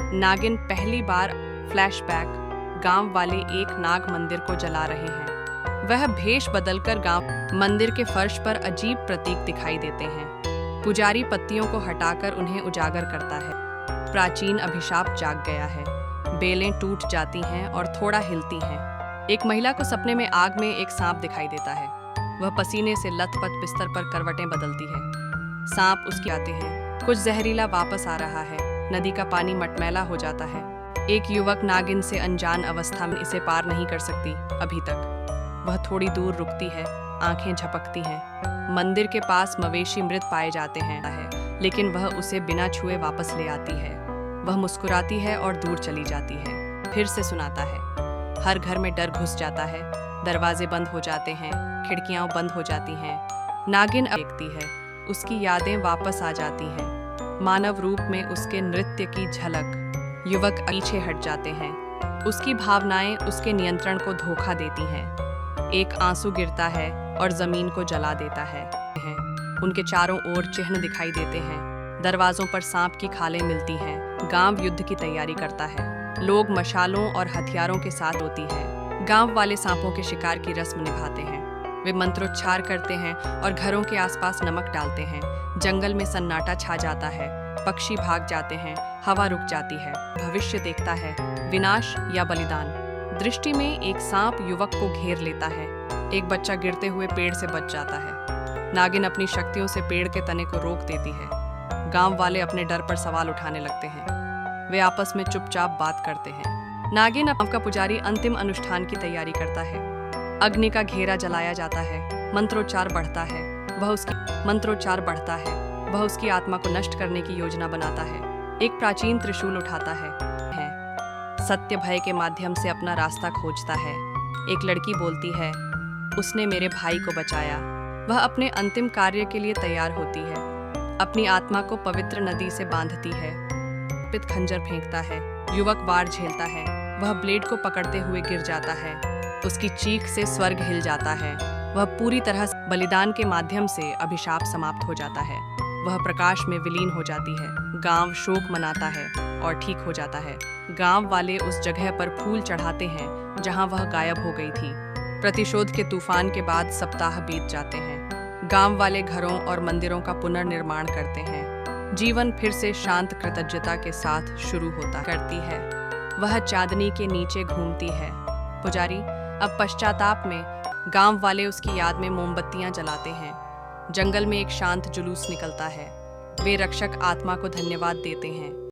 नागिन पहली बार फ्लैशबैक। गांव वाले एक नाग मंदिर को जला रहे हैं। वह भेष बदलकर गांव मंदिर के फर्श पर अजीब प्रतीक दिखाई देते हैं। पुजारी पत्तियों को हटाकर उन्हें उजागर करता है। प्राचीन अभिशाप जाग गया है। बेलें टूट जाती हैं और थोड़ा हिलती हैं। एक महिला को सपने में आग में एक सांप दिखाई देता है। वह पसीने से लथपथ बिस्तर पर करवटें बदलती है। सांप उसके आते हैं। कुछ जहरीला वापस आ रहा है। नदी का पानी मटमैला हो जाता है। एक युवक नागिन से अनजान अवस्था में इसे पार नहीं कर सकती अभी तक। वह थोड़ी दूर रुकती है, आंखें झपकती हैं। मंदिर के पास मवेशी मृत पाए जाते हैं, लेकिन वह उसे बिना छुए वापस ले आती है। वह मुस्कुराती है और दूर चली जाती है। फिर से सुनाता है। हर घर में डर घुस जाता है। दरवाजे बंद हो जाते हैं, खिड़कियां बंद हो जाती हैं। नागिन देखती है। उसकी यादें वापस आ जाती हैं, मानव रूप में उसके नृत्य की झलक। युवक पीछे हट जाते हैं। उसकी भावनाएं उसके नियंत्रण को धोखा देती हैं। एक आंसू गिरता है और जमीन को जला देता है। उनके चारों ओर चिन्ह दिखाई देते हैं। दरवाजों पर सांप की खालें मिलती हैं। गांव युद्ध की तैयारी करता है। लोग मशालों और हथियारों के साथ होती है। गांव वाले सांपों के शिकार की रस्म निभाते हैं। वे मंत्रोच्चार करते हैं और घरों के आसपास नमक डालते हैं। जंगल में सन्नाटा छा जाता है। पक्षी भाग जाते हैं। हवा रुक जाती है। भविष्य देखता है, विनाश या बलिदान। दृष्टि में एक सांप युवक को घेर लेता है। एक बच्चा गिरते हुए पेड़ से बच जाता है। नागिन अपनी शक्तियों से पेड़ के तने को रोक देती है। गांव वाले अपने डर पर सवाल उठाने लगते हैं। वे आपस में चुपचाप बात करते हैं। नागिन गांव का पुजारी अंतिम अनुष्ठान की तैयारी करता है। अग्नि का घेरा जलाया जाता है। मंत्रोच्चार बढ़ता है। वह उसकी आत्मा को नष्ट करने की योजना बनाता है। एक प्राचीन त्रिशूल उठाता है। सत्य भय के माध्यम से अपना रास्ता खोजता है। एक लड़की बोलती है, उसने मेरे भाई को बचाया। वह अपने अंतिम कार्य के लिए तैयार होती है। अपनी आत्मा को पवित्र नदी से बांधती है। पित खंजर फेंकता है। युवक वार झेलता है। वह ब्लेड को पकड़ते हुए गिर जाता है। उसकी चीख से स्वर्ग हिल जाता है। वह पूरी तरह से बलिदान के माध्यम से अभिशाप समाप्त हो जाता है। वह प्रकाश में विलीन हो जाती है। गांव शोक मनाता है और ठीक हो जाता है। गांव वाले उस जगह पर फूल चढ़ाते हैं जहां वह गायब हो गई थी। प्रतिशोध के तूफान के बाद सप्ताह बीत जाते हैं। गांव वाले घरों और मंदिरों का पुनर्निर्माण करते हैं। जीवन फिर से शांत कृतज्ञता के साथ शुरू होता करती है। वह चांदनी के नीचे घूमती है। पुजारी अब पश्चाताप में गांव वाले उसकी याद में मोमबत्तियां जलाते हैं। जंगल में एक शांत जुलूस निकलता है। वे रक्षक आत्मा को धन्यवाद देते हैं।